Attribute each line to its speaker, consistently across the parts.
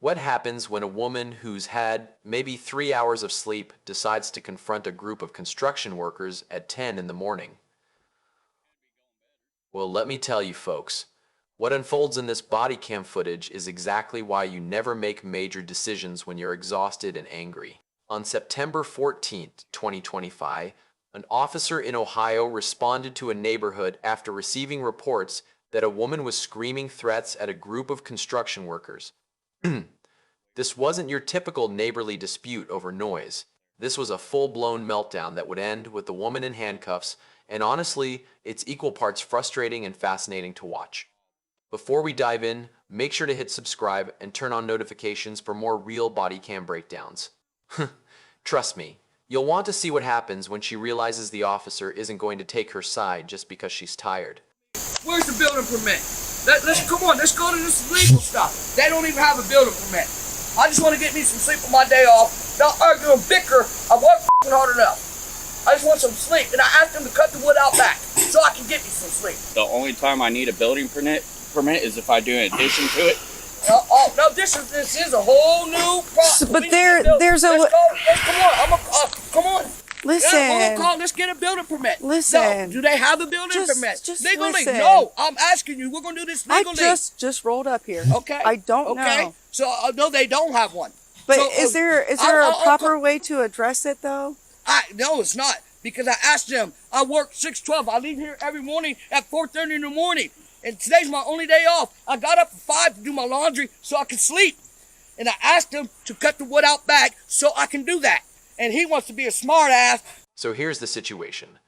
Speaker 1: What happens when a woman who's had maybe 3 hours of sleep decides to confront a group of construction workers at 10 in the morning? Well, let me tell you folks, what unfolds in this body cam footage is exactly why you never make major decisions when you're exhausted and angry. On September 14th, 2025, an officer in Ohio responded to a neighborhood after receiving reports that a woman was screaming threats at a group of construction workers. This wasn't your typical neighborly dispute over noise. This was a full-blown meltdown that would end with the woman in handcuffs, and honestly, it's equal parts frustrating and fascinating to watch. Before we dive in, make sure to hit subscribe and turn on notifications for more real body cam breakdowns. Trust me, you'll want to see what happens when she realizes the officer isn't going to take her side just because she's tired.
Speaker 2: Where's the building permit? Come on, let's go to this legal stuff. They don't even have a building permit. I just want to get me some sleep on my day off. Not argue and bicker. I worked hard enough. I just want some sleep, and I asked them to cut the wood out back so I can get me some sleep.
Speaker 3: The only time I need a building permit is if I do an addition to it.
Speaker 2: No, this is a whole new process.
Speaker 4: But there's a.
Speaker 2: Come on.
Speaker 4: Listen.
Speaker 2: Yeah, let's get a building permit.
Speaker 4: Listen.
Speaker 2: No, do they have a building permit?
Speaker 4: Just
Speaker 2: legally?
Speaker 4: listen.
Speaker 2: No, I'm asking you. We're gonna do this legally.
Speaker 4: I just rolled up here.
Speaker 2: Okay.
Speaker 4: I don't know.
Speaker 2: So no, they don't have one.
Speaker 4: But
Speaker 2: so,
Speaker 4: is there a proper way to address it though?
Speaker 2: No, it's not, because I asked them. I work 6/12. I leave here every morning at 4:30 in the morning, and today's my only day off. I got up at 5 to do my laundry so I can sleep, and I asked him to cut the wood out back so I can do that. And he wants to be a smart ass.
Speaker 1: So here's the situation.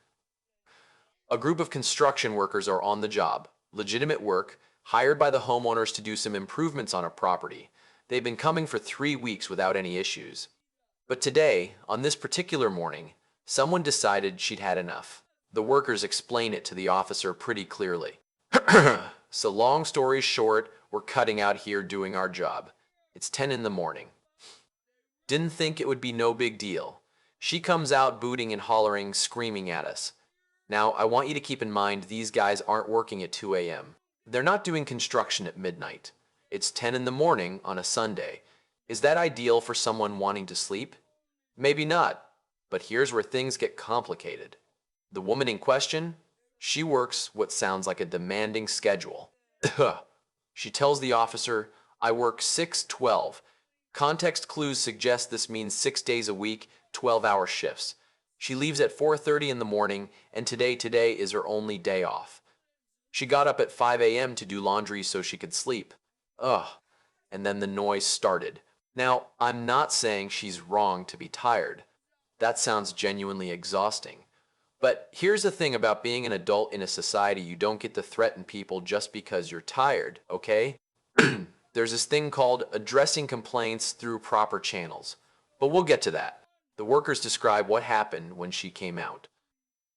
Speaker 1: A group of construction workers are on the job, legitimate work, hired by the homeowners to do some improvements on a property. They've been coming for 3 weeks without any issues. But today, on this particular morning, someone decided she'd had enough. The workers explain it to the officer pretty clearly. So long story short, we're cutting out here doing our job. It's 10 in the morning. Didn't think it would be no big deal. She comes out booting and hollering, screaming at us. Now, I want you to keep in mind these guys aren't working at 2 a.m. They're not doing construction at midnight. It's 10 in the morning on a Sunday. Is that ideal for someone wanting to sleep? Maybe not, but here's where things get complicated. The woman in question, she works what sounds like a demanding schedule. She tells the officer, I work 6/12. Context clues suggest this means 6 days a week, 12-hour shifts. She leaves at 4:30 in the morning, and today is her only day off. She got up at 5 a.m. to do laundry so she could sleep. And then the noise started. Now, I'm not saying she's wrong to be tired. That sounds genuinely exhausting. But here's the thing about being an adult in a society: you don't get to threaten people just because you're tired, okay? There's this thing called addressing complaints through proper channels. But we'll get to that. The workers describe what happened when she came out.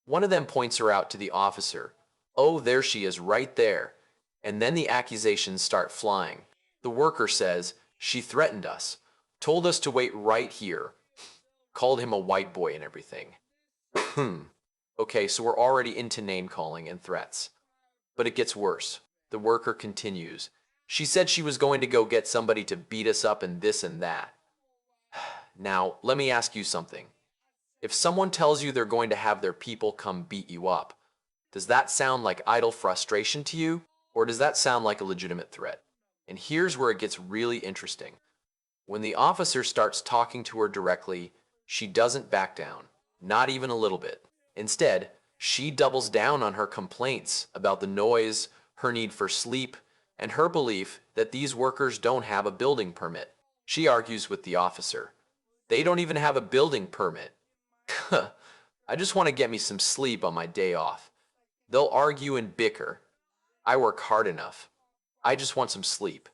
Speaker 1: One of them points her out to the officer. Oh, there she is right there. And then the accusations start flying. The worker says, she threatened us, told us to wait right here, called him a white boy and everything. Okay, so we're already into name calling and threats. But it gets worse. The worker continues. She said she was going to go get somebody to beat us up and this and that. Now, let me ask you something. If someone tells you they're going to have their people come beat you up, does that sound like idle frustration to you? Or does that sound like a legitimate threat? And here's where it gets really interesting. When the officer starts talking to her directly, she doesn't back down, not even a little bit. Instead, she doubles down on her complaints about the noise, her need for sleep, and her belief that these workers don't have a building permit. She argues with the officer. They don't even have a building permit. I just want to get me some sleep on my day off. They'll argue and bicker. I work hard enough. I just want some sleep.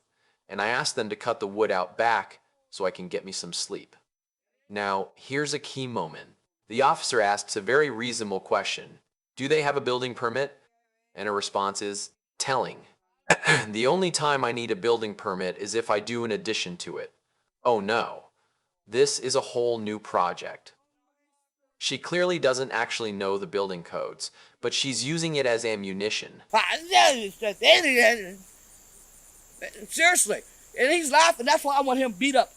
Speaker 1: And I ask them to cut the wood out back so I can get me some sleep. Now, here's a key moment. The officer asks a very reasonable question. Do they have a building permit? And her response is telling. The only time I need a building permit is if I do an addition to it. Oh no, this is a whole new project. She clearly doesn't actually know the building codes, but she's using it as ammunition.
Speaker 2: Seriously, And he's laughing. That's why I want him beat up.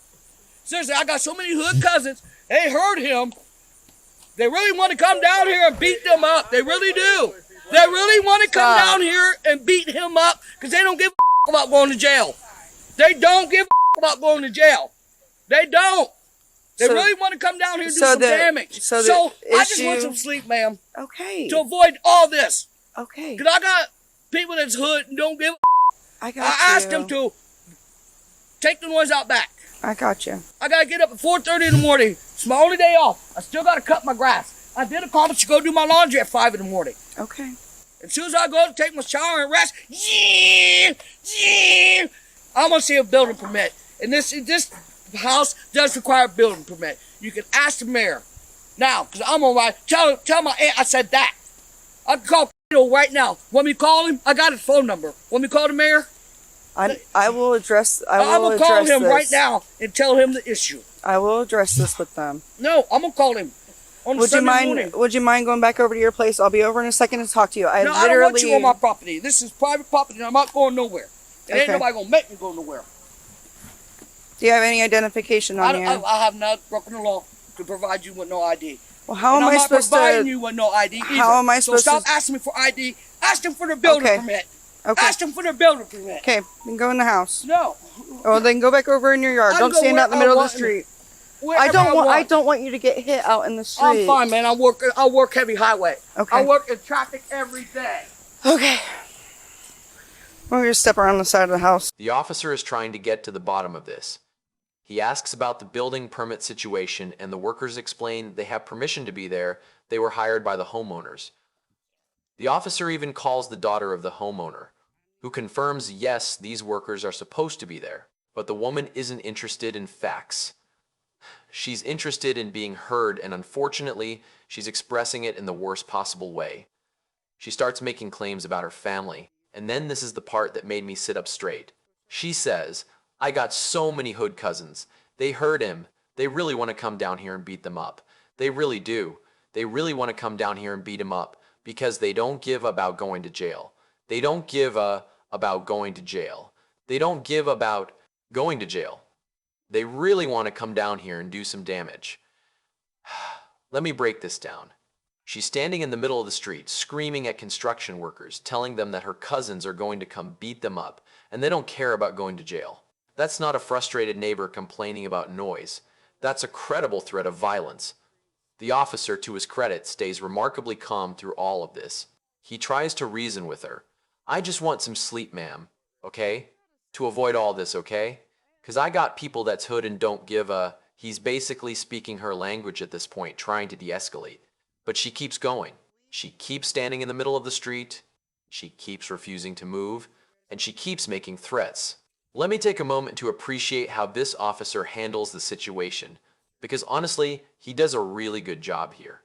Speaker 2: Seriously, I got so many hood cousins. They heard him. They really want to come down here and beat them up. They really do. They really want to come down here and beat him up because they don't give a about going to jail. They don't give a about going to jail. They don't. They really want to come down here and do some damage. So I just want some sleep, ma'am.
Speaker 4: Okay.
Speaker 2: To avoid all this.
Speaker 4: Okay.
Speaker 2: Because I got people that's hood and don't give a
Speaker 4: I
Speaker 2: asked them to take the noise out back.
Speaker 4: I got you.
Speaker 2: I got to get up at 4:30 in the morning. It's my only day off. I still got to cut my grass. I did a call to go do my laundry at 5 in the morning.
Speaker 4: Okay.
Speaker 2: As soon as I go to take my shower and rest, I'm going to see a building permit. And this house does require a building permit. You can ask the mayor. Now, because I'm going to tell my aunt I said that. I can call right now. Want me to call him? I got his phone number. Want me to call the mayor?
Speaker 4: I will address.
Speaker 2: I'm going to call him right now and tell him the issue.
Speaker 4: I will address this with them.
Speaker 2: No, I'm going to call him.
Speaker 4: Would you mind going back over to your place? I'll be over in a second to talk to you.
Speaker 2: I don't want you on my property. This is private property and I'm not going nowhere. Ain't nobody going to make me go nowhere.
Speaker 4: Do you have any identification on you?
Speaker 2: I have not broken the law to provide you with no ID.
Speaker 4: Well, how am I supposed to?
Speaker 2: I'm not providing you with no ID either.
Speaker 4: How am I supposed to?
Speaker 2: So stop asking me for ID. Ask them for the building permit.
Speaker 4: Okay.
Speaker 2: Ask them for the building permit.
Speaker 4: Okay, then go in the house.
Speaker 2: No.
Speaker 4: Oh, then go back over in your yard. Don't stand out in the middle of the street. I don't want you to get hit out in the street.
Speaker 2: I'm fine, man. I work heavy highway.
Speaker 4: Okay.
Speaker 2: I work in traffic every day.
Speaker 4: Okay. We're going to step around the side of the house.
Speaker 1: The officer is trying to get to the bottom of this. He asks about the building permit situation, and the workers explain they have permission to be there. They were hired by the homeowners. The officer even calls the daughter of the homeowner, who confirms yes, these workers are supposed to be there, but the woman isn't interested in facts. She's interested in being heard, and unfortunately, she's expressing it in the worst possible way. She starts making claims about her family, and then this is the part that made me sit up straight. She says, I got so many hood cousins. They heard him. They really want to come down here and beat them up. They really do. They really want to come down here and beat him up because they don't give about going to jail. They don't give about going to jail. They don't give about going to jail. They really want to come down here and do some damage. Let me break this down. She's standing in the middle of the street, screaming at construction workers, telling them that her cousins are going to come beat them up, and they don't care about going to jail. That's not a frustrated neighbor complaining about noise. That's a credible threat of violence. The officer, to his credit, stays remarkably calm through all of this. He tries to reason with her. I just want some sleep, ma'am, okay? To avoid all this, okay? Because I got people that's hood and don't give a... He's basically speaking her language at this point, trying to de-escalate. But she keeps going. She keeps standing in the middle of the street. She keeps refusing to move. And she keeps making threats. Let me take a moment to appreciate how this officer handles the situation. Because honestly, he does a really good job here.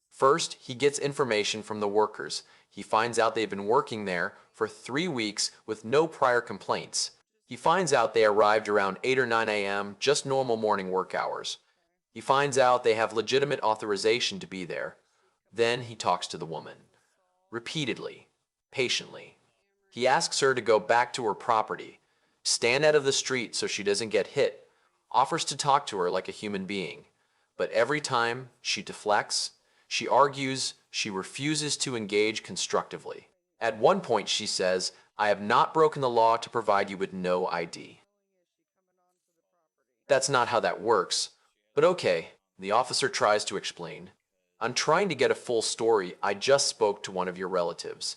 Speaker 1: First, he gets information from the workers. He finds out they've been working there for 3 weeks with no prior complaints. He finds out they arrived around 8 or 9 a.m., just normal morning work hours. He finds out they have legitimate authorization to be there. Then he talks to the woman. Repeatedly. Patiently. He asks her to go back to her property. Stand out of the street so she doesn't get hit. Offers to talk to her like a human being. But every time she deflects, she argues, she refuses to engage constructively. At one point she says, I have not broken the law to provide you with no ID. That's not how that works. But okay, the officer tries to explain. I'm trying to get a full story. I just spoke to one of your relatives.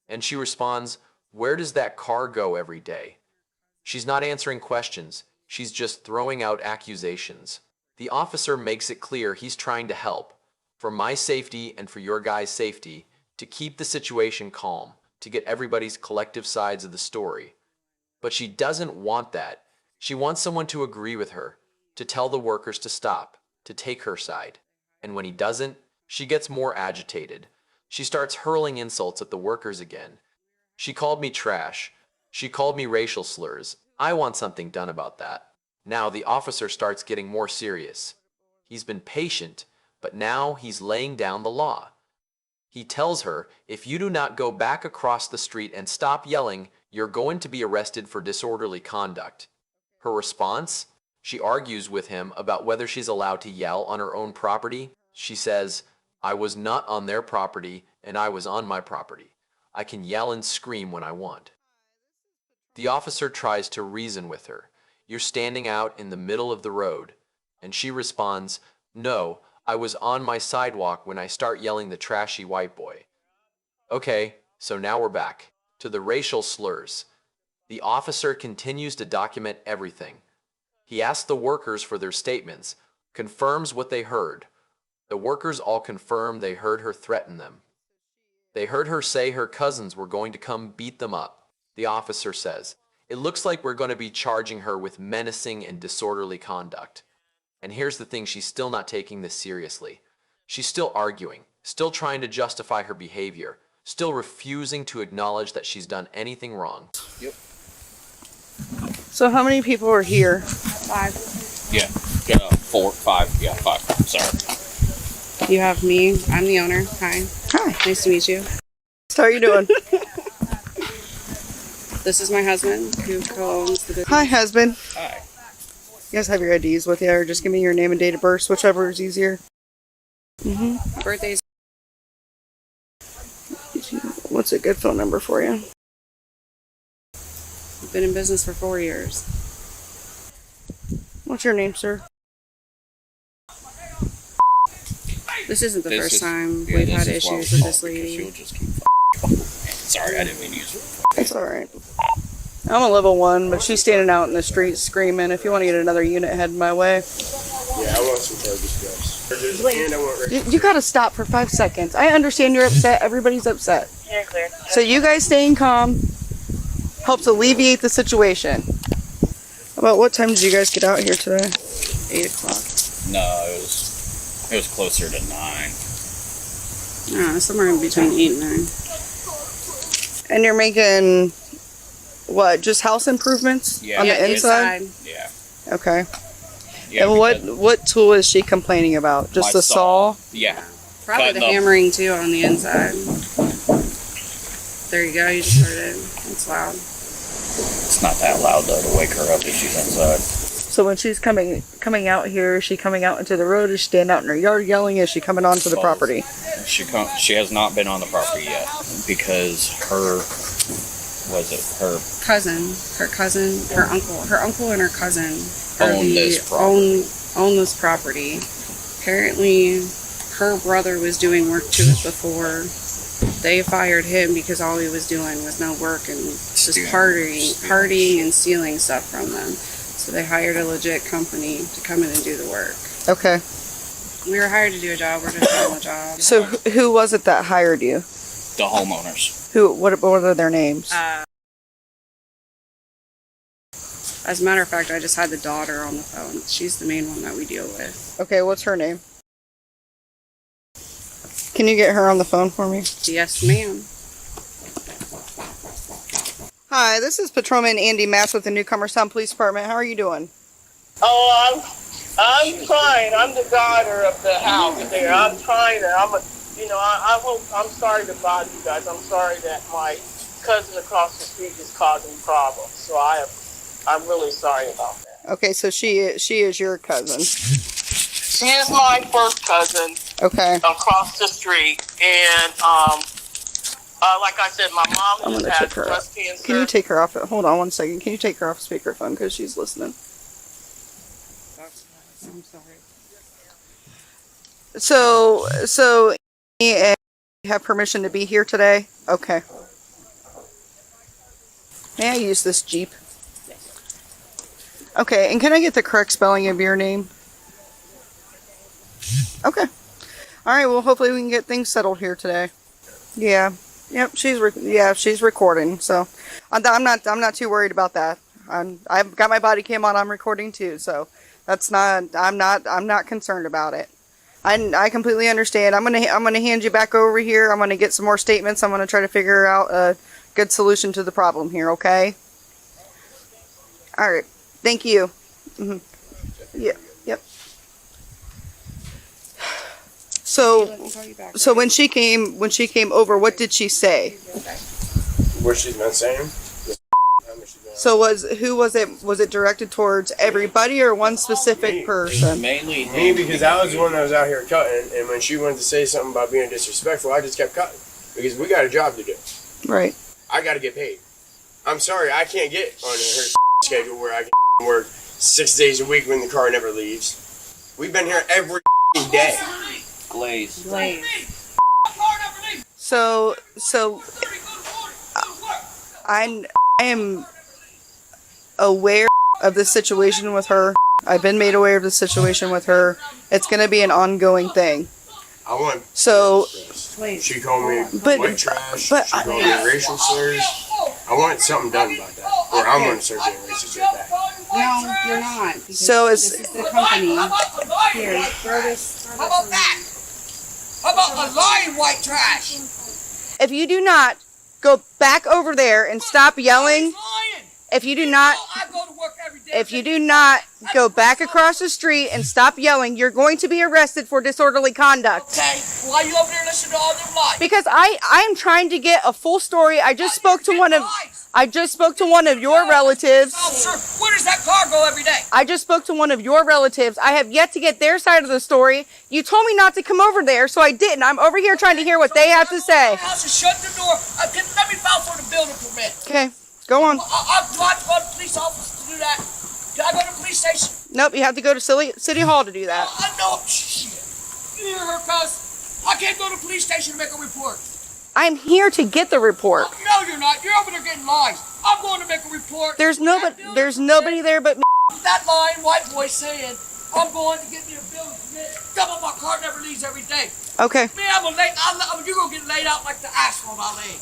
Speaker 1: And she responds, where does that car go every day? She's not answering questions. She's just throwing out accusations. The officer makes it clear he's trying to help, for my safety and for your guy's safety, to keep the situation calm, to get everybody's collective sides of the story. But she doesn't want that. She wants someone to agree with her, to tell the workers to stop, to take her side. And when he doesn't, she gets more agitated. She starts hurling insults at the workers again. She called me trash. She called me racial slurs. I want something done about that. Now the officer starts getting more serious. He's been patient, but now he's laying down the law. He tells her, if you do not go back across the street and stop yelling, you're going to be arrested for disorderly conduct. Her response? She argues with him about whether she's allowed to yell on her own property. She says, "I was not on their property and I was on my property. I can yell and scream when I want." The officer tries to reason with her. "You're standing out in the middle of the road." And she responds, "No, I was on my sidewalk when I start yelling the trashy white boy." Okay, so now we're back to the racial slurs. The officer continues to document everything. He asks the workers for their statements, confirms what they heard. The workers all confirm they heard her threaten them. They heard her say her cousins were going to come beat them up. The officer says, "It looks like we're going to be charging her with menacing and disorderly conduct." And here's the thing, she's still not taking this seriously. She's still arguing, still trying to justify her behavior, still refusing to acknowledge that she's done anything wrong.
Speaker 3: Yep.
Speaker 4: So how many people are here?
Speaker 5: 5.
Speaker 3: Yeah. 4, 5. Yeah, 5. Sorry.
Speaker 5: You have me. I'm the owner. Hi.
Speaker 4: Hi.
Speaker 5: Nice to meet you.
Speaker 4: So how are you doing?
Speaker 5: This is my husband who co-owns the business.
Speaker 4: Hi, husband.
Speaker 3: Hi.
Speaker 4: You guys have your IDs with you, or just give me your name and date of birth, whichever is easier.
Speaker 5: Birthday's
Speaker 4: What's a good phone number for you?
Speaker 5: been in business for 4 years.
Speaker 4: What's your name, sir?
Speaker 5: This isn't the
Speaker 3: This
Speaker 5: first
Speaker 3: is-
Speaker 5: time
Speaker 3: yeah,
Speaker 5: we've
Speaker 3: this
Speaker 5: had
Speaker 3: is why
Speaker 5: issues
Speaker 3: we
Speaker 5: with
Speaker 3: call
Speaker 5: this
Speaker 3: because
Speaker 5: lady.
Speaker 3: she'll just keep Sorry, I didn't mean to use her.
Speaker 4: It's alright. I'm a level 1, but she's standing out in the street screaming. If you want to get another unit, head my way.
Speaker 6: Yeah, I want some charges, guys. And I want
Speaker 4: You gotta stop for 5 seconds. I understand you're upset. Everybody's upset. So you guys staying calm helps alleviate the situation. About what time did you guys get out here today?
Speaker 5: 8 o'clock.
Speaker 3: No, it was closer to 9.
Speaker 5: Somewhere in between 8 and 9.
Speaker 4: And you're making, what, just house improvements
Speaker 3: Yeah.
Speaker 4: on
Speaker 3: Yeah,
Speaker 4: the inside?
Speaker 3: Yeah.
Speaker 4: Okay.
Speaker 3: Yeah,
Speaker 4: And
Speaker 3: because
Speaker 4: what tool is she complaining about? Just
Speaker 3: my
Speaker 4: the saw?
Speaker 3: Yeah.
Speaker 5: Probably
Speaker 3: Cutting
Speaker 5: the
Speaker 3: up.
Speaker 5: hammering too on the inside. There you go. You just heard it. It's loud.
Speaker 3: It's not that loud though to wake her up if she's inside.
Speaker 4: So when she's coming out here, is she coming out into the road? Is she standing out in her yard yelling? Is she coming onto the
Speaker 3: Both.
Speaker 4: property?
Speaker 3: She has not been on the property yet because her uncle and her cousin own this property. Apparently her brother was doing work to it before. They fired him because all he was doing was no work and just partying and stealing stuff from them. So they hired a legit company to come in and do the work.
Speaker 4: Okay.
Speaker 5: We were hired to do a job. We're just doing the job.
Speaker 4: So who was it that hired you?
Speaker 3: The homeowners.
Speaker 4: What are their names?
Speaker 5: As a matter of fact, I just had the daughter on the phone. She's the main one that we deal with.
Speaker 4: Okay, what's her name? Can you get her on the phone for me?
Speaker 5: Yes, ma'am.
Speaker 4: Hi, this is Patrolman Andy Mass with the Newcomerstown Police Department. How are you doing?
Speaker 7: Oh, I'm trying. I'm the daughter of the house there. I'm trying to. I hope. I'm sorry to bother you guys. I'm sorry that my cousin across the street is causing problems. So I'm really sorry about that.
Speaker 4: Okay, so she is your cousin.
Speaker 7: She is my first cousin.
Speaker 4: Okay.
Speaker 7: Across the street, and like I said, my mom
Speaker 4: I'm
Speaker 7: has
Speaker 4: gonna
Speaker 7: had
Speaker 4: check her out.
Speaker 7: breast cancer.
Speaker 4: Can you take her off? Hold on 1 second. Can you take her off speakerphone because she's listening?
Speaker 5: I'm sorry.
Speaker 4: So you have permission to be here today? Okay. May I use this Jeep? Okay, and can I get the correct spelling of your name? Okay. All right, well, hopefully we can get things settled here today. Yeah. Yep, she's recording, so I'm not too worried about that. I've got my body cam on, I'm recording too, so I'm not concerned about it. I completely understand. I'm gonna hand you back over here. I'm gonna get some more statements. I'm gonna try to figure out a good solution to the problem here, okay? All right. Thank you. Mm-hmm. Yeah. Yep. So when she came over, what did she say?
Speaker 6: what she's been saying.
Speaker 4: So who was it? Was it directed towards everybody or one specific person?
Speaker 8: Mainly
Speaker 6: Me, because I was the one that was out here cutting, and when she wanted to say something about being disrespectful, I just kept cutting because we got a job to do.
Speaker 4: Right.
Speaker 6: I got to get paid. I'm sorry, I can't get on her schedule where I can work 6 days a week when the car never leaves. We've been here every day.
Speaker 8: glaze.
Speaker 4: So I am aware of the situation with her. I've been made aware of the situation with her. It's going to be an ongoing thing.
Speaker 6: I want.
Speaker 4: So,
Speaker 6: She called me
Speaker 4: But-
Speaker 6: white trash.
Speaker 4: but
Speaker 6: She called me racial slurs. I want something done about that, or I'm going to start getting racist right back.
Speaker 3: No, you're not. because
Speaker 4: So it's-
Speaker 3: this is the company. Here, throw this.
Speaker 2: How about that? How about a lying white trash?
Speaker 4: if you do not go back over there and stop yelling,
Speaker 2: Lying.
Speaker 4: if you do not
Speaker 2: I go to work every day.
Speaker 4: if you do not go back across the street and stop yelling, you're going to be arrested for disorderly conduct.
Speaker 2: Okay, why you over there listening to all them lies?
Speaker 4: Because I am trying to get a full story. I just spoke to one of your relatives.
Speaker 2: Officer, where does that car go every day?
Speaker 4: I just spoke to one of your relatives. I have yet to get their side of the story. You told me not to come over there, so I didn't. I'm over here trying to hear what they have to say.
Speaker 2: House is shut the door. Let me file for the building permit.
Speaker 4: Okay, go on.
Speaker 2: Do I have to go to the police office to do that? Can I go to the police station?
Speaker 4: Nope, you have to go to City Hall to do that.
Speaker 2: I know. Shit. You hear her, cuz? I can't go to the police station to make a report.
Speaker 4: I'm here to get the report.
Speaker 2: No, you're not. You're over there getting lies. I'm going to make a report.
Speaker 4: There's nobody there but me.
Speaker 2: That lying white boy saying, I'm going to get me a building permit. Come on, my car never leaves every day.
Speaker 4: Okay.
Speaker 2: Man, you're going to get laid out like the asphalt I lay.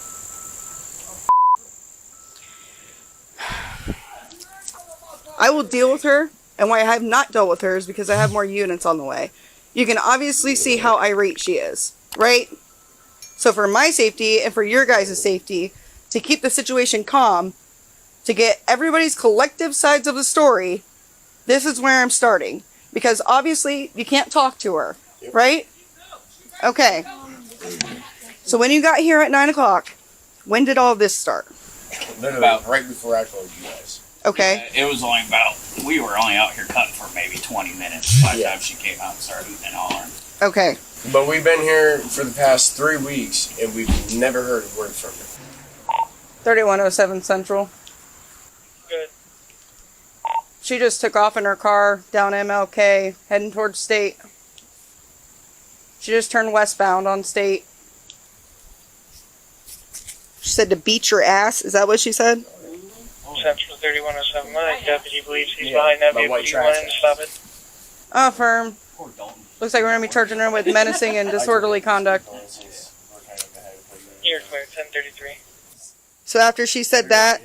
Speaker 4: I will deal with her, and why I have not dealt with her is because I have more units on the way. You can obviously see how irate she is, right? So for my safety and for your guys' safety, to keep the situation calm, to get everybody's collective sides of the story, this is where I'm starting. Because obviously you can't talk to her, right? Okay. So when you got here at 9 o'clock, when did all this start?
Speaker 6: Literally, right before I told you guys.
Speaker 4: Okay.
Speaker 8: It was only we were only out here cutting for maybe 20 minutes by the time she came out and started hooting and hollering.
Speaker 4: Okay.
Speaker 6: But we've been here for the past 3 weeks, and we've never heard a word from her.
Speaker 4: 3107 Central.
Speaker 7: Good.
Speaker 4: She just took off in her car down MLK, heading towards State. She just turned westbound on State. She said to beat your ass. Is that what she said?
Speaker 7: Central 3107 Mike. Deputy believes he's behind that
Speaker 6: my
Speaker 7: vehicle.
Speaker 6: white
Speaker 7: Do you want him to stop it?
Speaker 4: Affirm.
Speaker 8: Poor Dalton.
Speaker 4: Looks like we're going to be charging her with menacing and disorderly conduct.
Speaker 7: You're clear. 1033.
Speaker 4: So after she said that,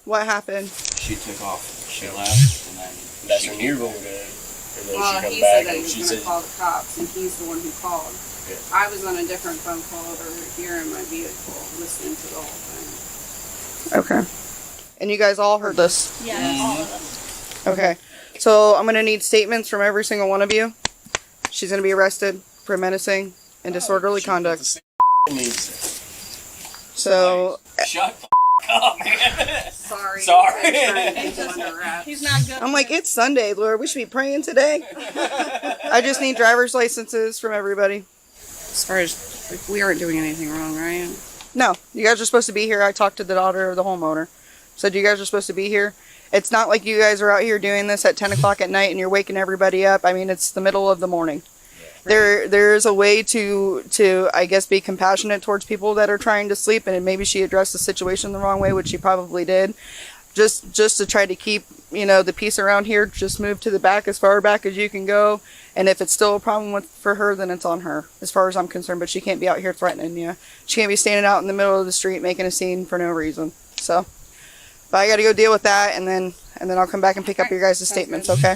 Speaker 4: what happened?
Speaker 8: She took off. She left, and then
Speaker 6: That's when you rolled in, and then
Speaker 3: Well,
Speaker 6: she comes
Speaker 3: he
Speaker 6: back
Speaker 3: said that
Speaker 6: and
Speaker 3: he was
Speaker 6: she
Speaker 3: going to
Speaker 6: said,
Speaker 3: call the cops, and he's the one who called.
Speaker 6: Yeah.
Speaker 3: I was on a different phone call over here in my vehicle, listening to the whole thing.
Speaker 4: Okay. And you guys all heard this?
Speaker 3: Yeah, all of them.
Speaker 4: Okay. So I'm going to need statements from every single one of you. She's going to be arrested for menacing and disorderly conduct. So
Speaker 8: shut the up, man.
Speaker 3: Sorry.
Speaker 8: Sorry.
Speaker 3: I'm trying to keep him under wraps.
Speaker 5: He's not good.
Speaker 4: I'm like, it's Sunday, Lord. We should be praying today. I just need driver's licenses from everybody.
Speaker 3: As far as, like, we aren't doing anything wrong, right?
Speaker 4: No, you guys are supposed to be here. I talked to the daughter of the homeowner. Said you guys are supposed to be here. It's not like you guys are out here doing this at 10 o'clock at night and you're waking everybody up. I mean, it's the middle of the morning. There is a way to I guess be compassionate towards people that are trying to sleep, and maybe she addressed the situation the wrong way, which she probably did. Just to try to keep, the peace around here, just move to the back as far back as you can go. And if it's still a problem for her, then it's on her, as far as I'm concerned. But she can't be out here threatening you. She can't be standing out in the middle of the street making a scene for no reason. So, but I got to go deal with that, and then I'll come back and pick up your guys' statements, okay?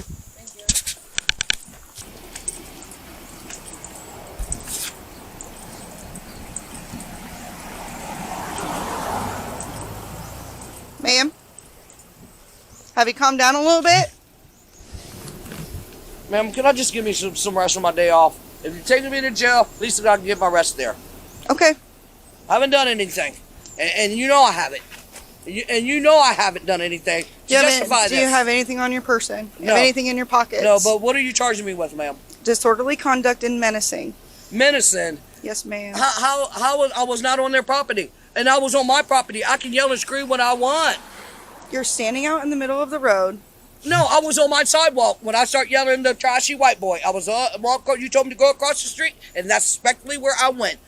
Speaker 4: Ma'am, have you calmed down a little bit?
Speaker 2: Ma'am, can I just give me some rest on my day off? If you're taking me to jail, at least I can get my rest there.
Speaker 4: Okay.
Speaker 2: I haven't done anything. And you know I haven't. And you know I haven't done anything to justify
Speaker 4: Do
Speaker 2: this.
Speaker 4: you have anything on your person?
Speaker 2: No.
Speaker 4: Have anything in your pockets?
Speaker 2: No, but what are you charging me with, ma'am?
Speaker 4: Disorderly conduct and menacing.
Speaker 2: Menacing?
Speaker 4: Yes, ma'am.
Speaker 2: How I was not on their property, and I was on my property. I can yell and scream when I want.
Speaker 4: You're standing out in the middle of the road.
Speaker 2: No, I was on my sidewalk when I start yelling the trashy white boy. I was you told me to go across the street, and that's respectfully where I went.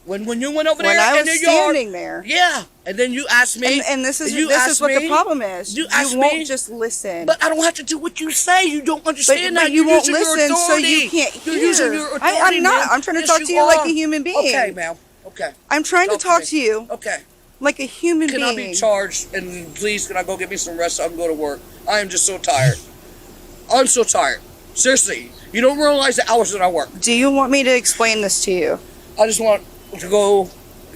Speaker 2: When you went over
Speaker 4: When
Speaker 2: there
Speaker 4: I
Speaker 2: in
Speaker 4: was
Speaker 2: the yard,
Speaker 4: standing there.
Speaker 2: yeah, and then you asked me,
Speaker 4: And this is what
Speaker 2: me-
Speaker 4: the problem is.
Speaker 2: You asked
Speaker 4: won't
Speaker 2: me,
Speaker 4: just listen.
Speaker 2: but I don't have to do what you say. You don't understand that.
Speaker 4: But you
Speaker 2: You're
Speaker 4: won't
Speaker 2: using your
Speaker 4: listen, so
Speaker 2: authority.
Speaker 4: you can't
Speaker 2: You're
Speaker 4: hear.
Speaker 2: using your authority.
Speaker 4: I'm not.
Speaker 2: ma'am.
Speaker 4: I'm trying to
Speaker 2: Yes,
Speaker 4: talk to you like
Speaker 2: are.
Speaker 4: a human being.
Speaker 2: Okay, ma'am. Okay.
Speaker 4: I'm trying to talk to you
Speaker 2: Okay.
Speaker 4: like a human
Speaker 2: Can
Speaker 4: being.
Speaker 2: I be charged? And please, can I go get me some rest so I can go to work? I am just so tired. I'm so tired. Seriously, you don't realize the hours that I work.
Speaker 4: Do you want me to explain this to you?
Speaker 2: I just want to go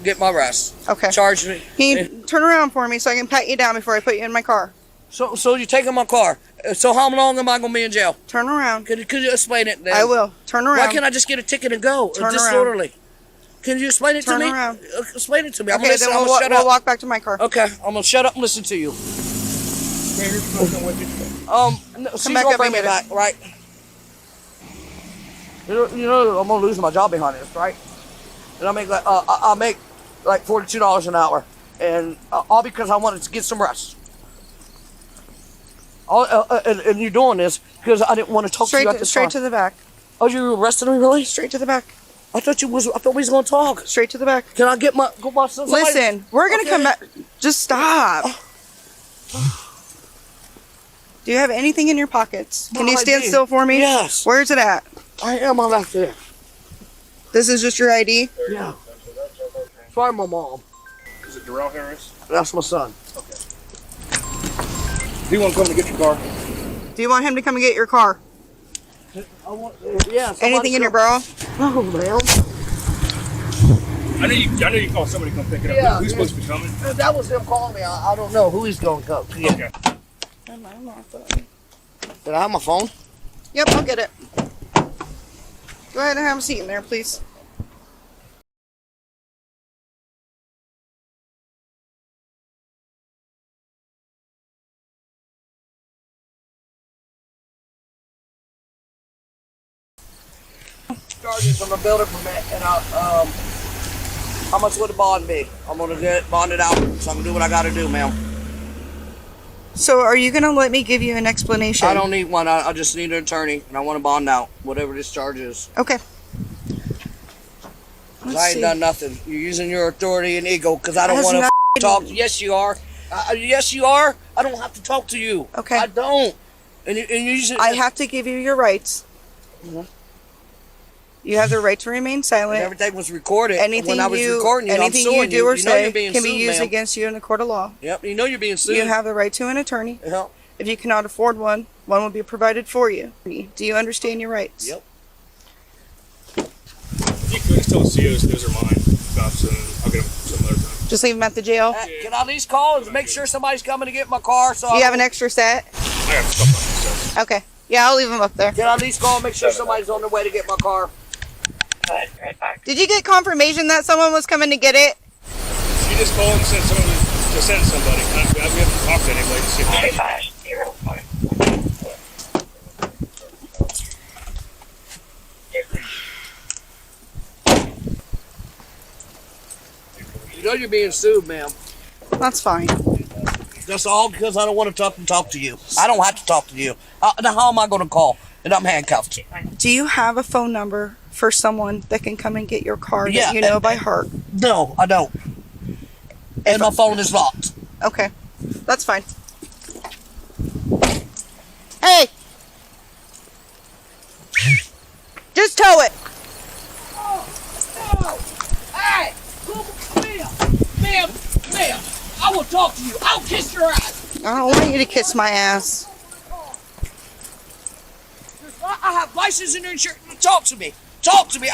Speaker 2: get my rest.
Speaker 4: Okay.
Speaker 2: Charge me.
Speaker 4: Can you turn around for me so I can pat you down before I put you in my car?
Speaker 2: So you're taking my car. So how long am I going to be in jail?
Speaker 4: Turn around.
Speaker 2: Could you explain it then?
Speaker 4: I will. Turn around.
Speaker 2: Why can't I just get a ticket and go?
Speaker 4: Turn
Speaker 2: Disorderly. Can you explain it
Speaker 4: Turn
Speaker 2: to me?
Speaker 4: around.
Speaker 2: Explain it to me. I'm
Speaker 4: Okay,
Speaker 2: going to
Speaker 4: then
Speaker 2: shut
Speaker 4: we'll
Speaker 2: up.
Speaker 4: walk back to my car.
Speaker 2: Okay, I'm going to shut up and listen to you. No, she's
Speaker 4: back
Speaker 2: gonna
Speaker 4: up
Speaker 2: bring
Speaker 4: and
Speaker 2: me
Speaker 4: get
Speaker 2: back, right? You know, I'm gonna lose my job behind this, right? And I make like $42 an hour, and all because I wanted to get some rest. And you're doing this because I didn't want to talk to you at the
Speaker 4: Straight
Speaker 2: time.
Speaker 4: to the back.
Speaker 2: Oh, you arrested me, really?
Speaker 4: Straight to the back.
Speaker 2: I thought we was gonna talk.
Speaker 4: Straight to the back.
Speaker 2: Can I get my somebody?
Speaker 4: Listen, we're gonna
Speaker 2: Okay.
Speaker 4: come back. Just stop. Do you have anything in your pockets? Can
Speaker 2: My
Speaker 4: you stand
Speaker 2: ID.
Speaker 4: still for me?
Speaker 2: Yes.
Speaker 4: Where's it at?
Speaker 2: I am on that there.
Speaker 4: This is just your ID?
Speaker 2: Yeah. Sorry, my mom.
Speaker 9: Is it Darrell Harris?
Speaker 2: That's my son.
Speaker 9: Do you want to come to get your car?
Speaker 4: Do you want him to come and get your car?
Speaker 2: Yeah.
Speaker 4: Anything in your bra?
Speaker 2: Oh, man.
Speaker 9: I know you called somebody to come pick it up.
Speaker 2: Yeah.
Speaker 9: Who's supposed to be coming?
Speaker 2: That was him calling me. I don't know who he's going to come. Yeah.
Speaker 9: Okay.
Speaker 2: Did I have my phone?
Speaker 4: Yep, I'll get it. Go ahead and have a seat in there, please.
Speaker 2: Charges on the building permit, and how much would the bond be? I'm gonna get bonded out, so I can do what I gotta do, ma'am.
Speaker 4: So are you going to let me give you an explanation?
Speaker 2: I don't need one. I just need an attorney, and I want to bond out whatever this charge is.
Speaker 4: Okay.
Speaker 2: 'Cause I ain't done nothing. You're using your authority and ego because I don't
Speaker 4: Has
Speaker 2: want to
Speaker 4: nothing-
Speaker 2: talk. Yes, you are. Yes, you are. I don't have to talk to you.
Speaker 4: Okay.
Speaker 2: I don't. And you using.
Speaker 4: I have to give you your rights.
Speaker 2: Mhm.
Speaker 4: You have the right to remain
Speaker 2: And
Speaker 4: silent.
Speaker 2: everything was recorded.
Speaker 4: Anything
Speaker 2: when I was recording you,
Speaker 4: anything
Speaker 2: I'm
Speaker 4: you
Speaker 2: suing
Speaker 4: do or
Speaker 2: you know
Speaker 4: say
Speaker 2: you're being
Speaker 4: can be
Speaker 2: sued,
Speaker 4: used
Speaker 2: ma'am.
Speaker 4: against you in a court of law.
Speaker 2: Yep, you know you're being sued.
Speaker 4: You have the right to an attorney.
Speaker 2: Yep.
Speaker 4: If you cannot afford one, one will be provided for you. Do you understand your rights?
Speaker 2: Yep.
Speaker 9: You could just tell the COs those are mine. I'll get them some other time.
Speaker 4: Just leave them at the jail.
Speaker 2: Can I at least call and make sure somebody's coming to get my car? So
Speaker 4: Do you have an extra set?
Speaker 9: I got stuff on myself.
Speaker 4: Okay. Yeah, I'll leave them up there.
Speaker 2: Can I at least call and make sure somebody's on their way to get my car?
Speaker 4: Did you get confirmation that someone was coming to get it?
Speaker 9: She just called and said someone was to send somebody. We haven't talked to anybody to see if
Speaker 2: You know you're being sued, ma'am.
Speaker 4: That's fine.
Speaker 2: That's all because I don't want to talk to you. I don't have to talk to you. Now how am I going to call? And I'm handcuffed.
Speaker 4: Do you have a phone number for someone that can come and get your car
Speaker 2: Yeah,
Speaker 4: that you know by heart?
Speaker 2: No, I don't. And my phone is locked.
Speaker 4: Okay. That's fine. Hey! Just tow it!
Speaker 2: Hey! Ma'am, I will talk to you. I'll kiss your ass.
Speaker 4: I don't want you to kiss my ass.
Speaker 2: I have license and insurance. Talk to me. Talk to me.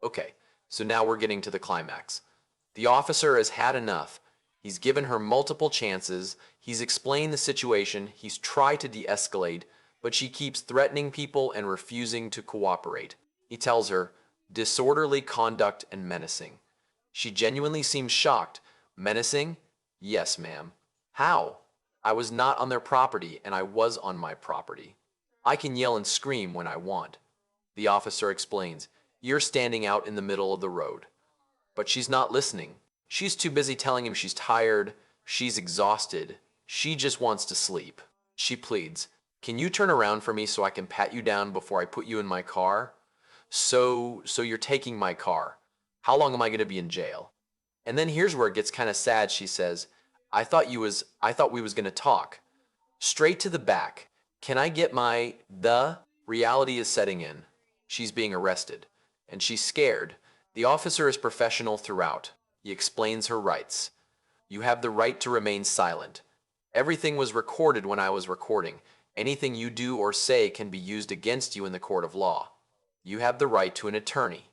Speaker 1: Okay, so now we're getting to the climax. The officer has had enough. He's given her multiple chances. He's explained the situation. He's tried to de-escalate, but she keeps threatening people and refusing to cooperate. He tells her, disorderly conduct and menacing. She genuinely seems shocked. Menacing? Yes, ma'am. How? I was not on their property and I was on my property. I can yell and scream when I want. The officer explains, you're standing out in the middle of the road. But she's not listening. She's too busy telling him she's tired, she's exhausted, she just wants to sleep. She pleads, can you turn around for me so I can pat you down before I put you in my car? So you're taking my car. How long am I going to be in jail? And then here's where it gets kind of sad. She says, I thought we was going to talk. Straight to the back. Can I get the reality is setting in. She's being arrested and she's scared. The officer is professional throughout. He explains her rights. You have the right to remain silent. Everything was recorded when I was recording. Anything you do or say can be used against you in the court of law. You have the right to an attorney.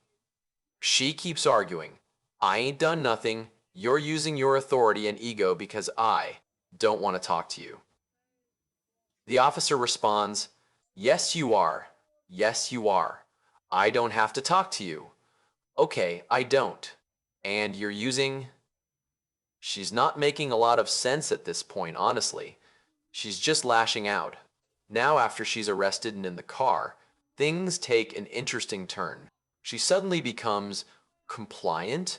Speaker 1: She keeps arguing. I ain't done nothing. You're using your authority and ego because I don't want to talk to you. The officer responds, yes, you are. Yes, you are. I don't have to talk to you. Okay, I don't. And you're using... She's not making a lot of sense at this point, honestly. She's just lashing out. Now, after she's arrested and in the car, things take an interesting turn. She suddenly becomes compliant?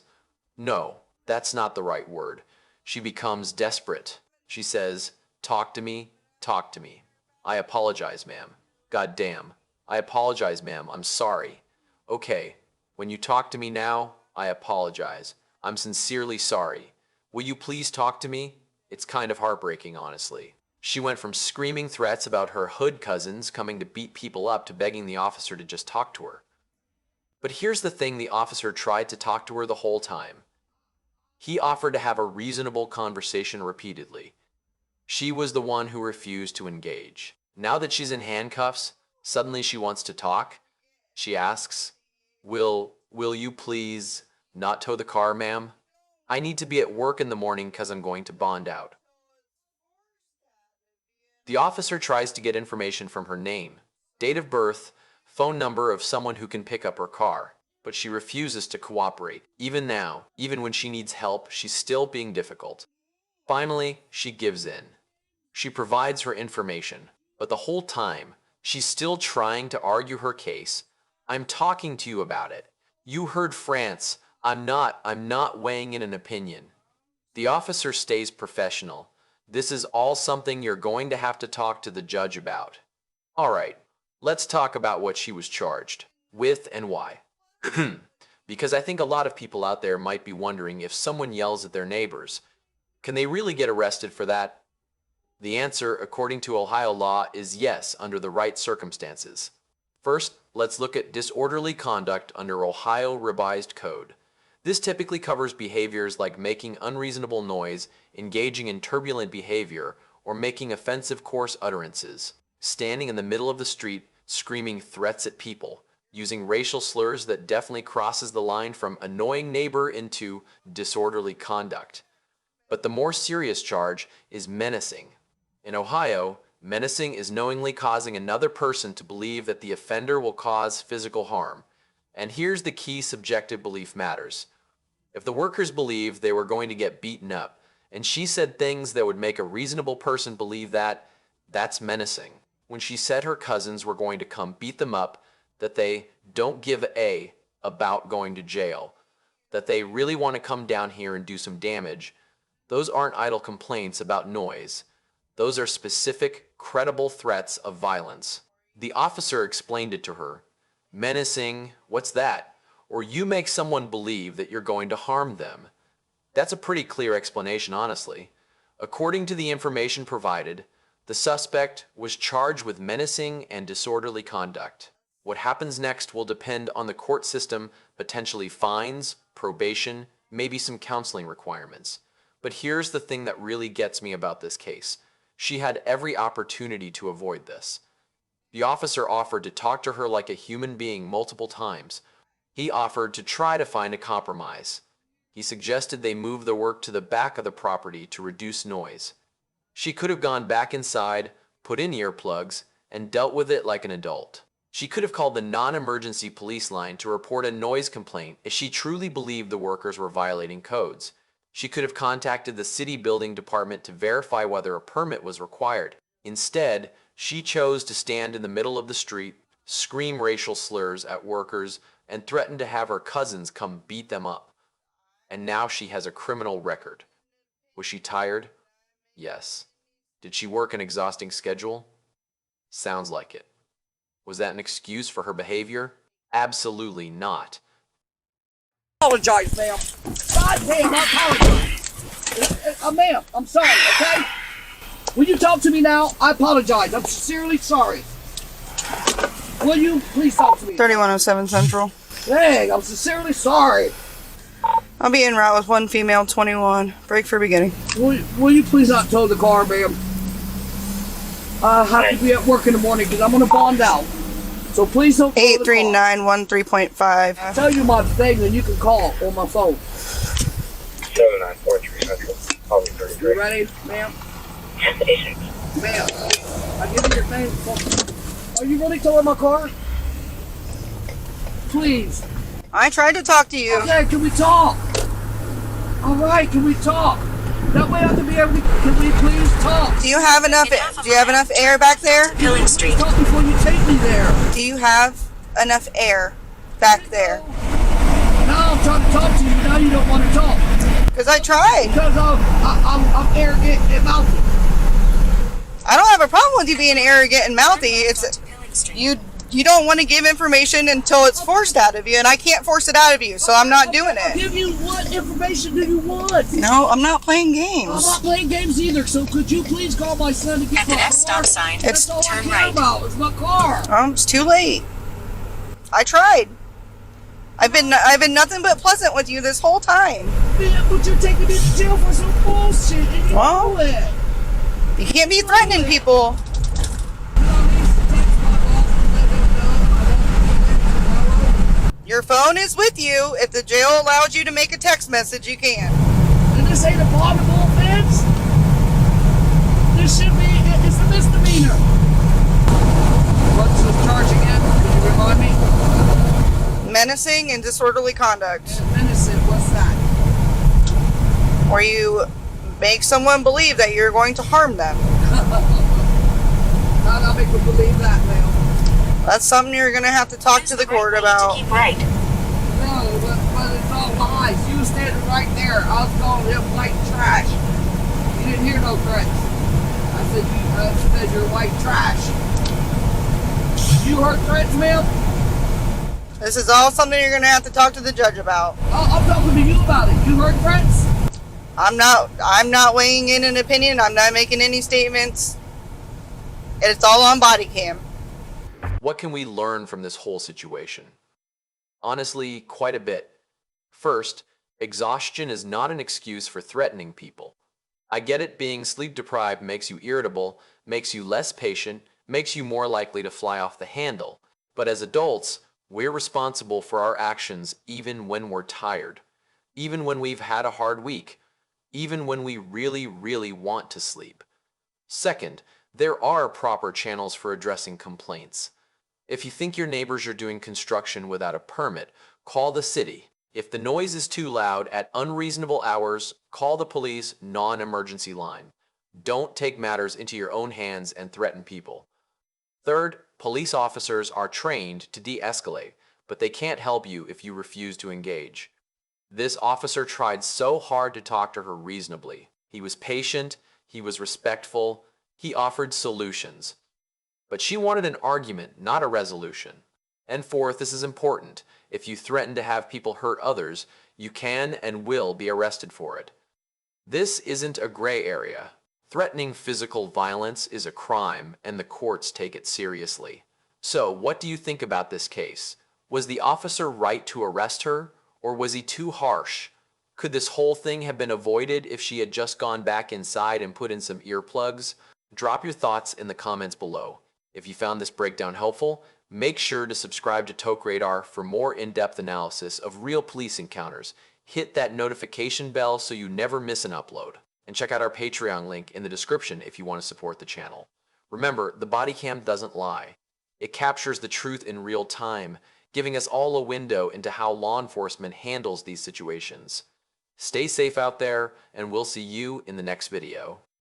Speaker 1: No, that's not the right word. She becomes desperate. She says, talk to me, talk to me. I apologize, ma'am. God damn. I apologize, ma'am. I'm sorry. Okay, when you talk to me now, I apologize. I'm sincerely sorry. Will you please talk to me? It's kind of heartbreaking, honestly. She went from screaming threats about her hood cousins coming to beat people up to begging the officer to just talk to her. But here's the thing, the officer tried to talk to her the whole time. He offered to have a reasonable conversation repeatedly. She was the one who refused to engage. Now that she's in handcuffs, suddenly she wants to talk. She asks, Will you please not tow the car, ma'am? I need to be at work in the morning because I'm going to bond out. The officer tries to get information from her name, date of birth, phone number of someone who can pick up her car, but she refuses to cooperate. Even now, even when she needs help, she's still being difficult. Finally, she gives in. She provides her information, but the whole time, she's still trying to argue her case. I'm talking to you about it. You heard France. I'm not weighing in an opinion. The officer stays professional. This is all something you're going to have to talk to the judge about. All right, let's talk about what she was charged with and why. Because I think a lot of people out there might be wondering, if someone yells at their neighbors, can they really get arrested for that? The answer, according to Ohio law, is yes, under the right circumstances. First, let's look at disorderly conduct under Ohio Revised Code. This typically covers behaviors like making unreasonable noise, engaging in turbulent behavior, or making offensive coarse utterances, standing in the middle of the street screaming threats at people, using racial slurs that definitely crosses the line from annoying neighbor into disorderly conduct. But the more serious charge is menacing. In Ohio, menacing is knowingly causing another person to believe that the offender will cause physical harm. And here's the key: subjective belief matters. If the workers believed they were going to get beaten up, and she said things that would make a reasonable person believe that, that's menacing. When she said her cousins were going to come beat them up, that they don't give a about going to jail, that they really want to come down here and do some damage, those aren't idle complaints about noise. Those are specific, credible threats of violence. The officer explained it to her. Menacing, what's that? Or you make someone believe that you're going to harm them. That's a pretty clear explanation, honestly. According to the information provided, the suspect was charged with menacing and disorderly conduct. What happens next will depend on the court system, potentially fines, probation, maybe some counseling requirements. But here's the thing that really gets me about this case. She had every opportunity to avoid this. The officer offered to talk to her like a human being multiple times. He offered to try to find a compromise. He suggested they move the work to the back of the property to reduce noise. She could have gone back inside, put in earplugs, and dealt with it like an adult. She could have called the non-emergency police line to report a noise complaint if she truly believed the workers were violating codes. She could have contacted the city building department to verify whether a permit was required. Instead, she chose to stand in the middle of the street, scream racial slurs at workers, and threaten to have her cousins come beat them up. And now she has a criminal record. Was she tired? Yes. Did she work an exhausting schedule? Sounds like it. Was that an excuse for her behavior? Absolutely not.
Speaker 2: Apologize, ma'am. God damn, I apologize. Ma'am, I'm sorry, okay? Will you talk to me now? I apologize. I'm sincerely sorry. Will you please talk to me?
Speaker 4: 3107 Central.
Speaker 2: Dang, I'm sincerely sorry.
Speaker 4: I'll be en route with one female, 21. Break for beginning.
Speaker 2: Will you please not tow the car, ma'am? I have to be at work in the morning because I'm going to bond out. So please don't.
Speaker 4: 83913.5.
Speaker 2: I'll tell you my thing and you can call on my phone.
Speaker 10: 7943 Central. Call me 33.
Speaker 2: You ready, ma'am? Ma'am, I give you your thing. Are you really towing my car? Please.
Speaker 4: I tried to talk to you.
Speaker 2: Okay, can we talk? All right, can we talk? That way I can be able to. Can we please talk?
Speaker 4: Do you have enough air back there?
Speaker 2: Pilling Street. Talk before you take me there.
Speaker 4: Do you have enough air back there?
Speaker 2: Now I'm trying to talk to you. Now you don't want to talk.
Speaker 4: Because I tried.
Speaker 2: Because I'm arrogant and mouthy.
Speaker 4: I don't have a problem with you being arrogant and mouthy. It's you don't want to give information until it's forced out of you, and I can't force it out of you, so I'm not doing it.
Speaker 2: Give you what information do you want?
Speaker 4: No, I'm not playing games.
Speaker 2: I'm not playing games either, so could you please call my son to get
Speaker 11: At the next stop sign,
Speaker 2: That's all
Speaker 11: turn
Speaker 2: I care
Speaker 11: right.
Speaker 2: about is my car.
Speaker 4: It's too late. I tried. I've been nothing but pleasant with you this whole time.
Speaker 2: Man, but you're taking me to jail for some bullshit, and you know it.
Speaker 4: You can't be threatening people. Your phone is with you. If the jail allows you to make a text message, you can.
Speaker 2: And this ain't a vulnerable offense. This should be, it's a misdemeanor. What's the charge again? Can you remind me?
Speaker 4: Menacing and disorderly conduct.
Speaker 2: Menacing, what's that?
Speaker 4: Where you make someone believe that you're going to harm them.
Speaker 2: How do I make them believe that, ma'am?
Speaker 4: That's something you're going to have to talk to the court about.
Speaker 11: Keep right.
Speaker 2: No, but it's all lies. You were standing right there. I was calling him white trash. You didn't hear no threats. I said you're white trash. You heard threats, ma'am?
Speaker 4: This is all something you're going to have to talk to the judge about.
Speaker 2: I'm talking to you about it. You heard threats?
Speaker 4: I'm not weighing in an opinion. I'm not making any statements. It's all on Bodycam.
Speaker 1: What can we learn from this whole situation? Honestly, quite a bit. First, exhaustion is not an excuse for threatening people. I get it, being sleep deprived makes you irritable, makes you less patient, makes you more likely to fly off the handle. But as adults, we're responsible for our actions even when we're tired, even when we've had a hard week, even when we really, really want to sleep. Second, there are proper channels for addressing complaints. If you think your neighbors are doing construction without a permit, call the city. If the noise is too loud at unreasonable hours, call the police non-emergency line. Don't take matters into your own hands and threaten people. Third, police officers are trained to de-escalate, but they can't help you if you refuse to engage. This officer tried so hard to talk to her reasonably. He was patient, he was respectful, he offered solutions. But she wanted an argument, not a resolution. And fourth, this is important. If you threaten to have people hurt others, you can and will be arrested for it. This isn't a gray area. Threatening physical violence is a crime, and the courts take it seriously. So, what do you think about this case? Was the officer right to arrest her, or was he too harsh? Could this whole thing have been avoided if she had just gone back inside and put in some earplugs? Drop your thoughts in the comments below. If you found this breakdown helpful, make sure to subscribe to TokRadar for more in-depth analysis of real police encounters. Hit that notification bell so you never miss an upload. And check out our Patreon link in the description if you want to support the channel. Remember, the Bodycam doesn't lie. It captures the truth in real time, giving us all a window into how law enforcement handles these situations. Stay safe out there, and we'll see you in the next video.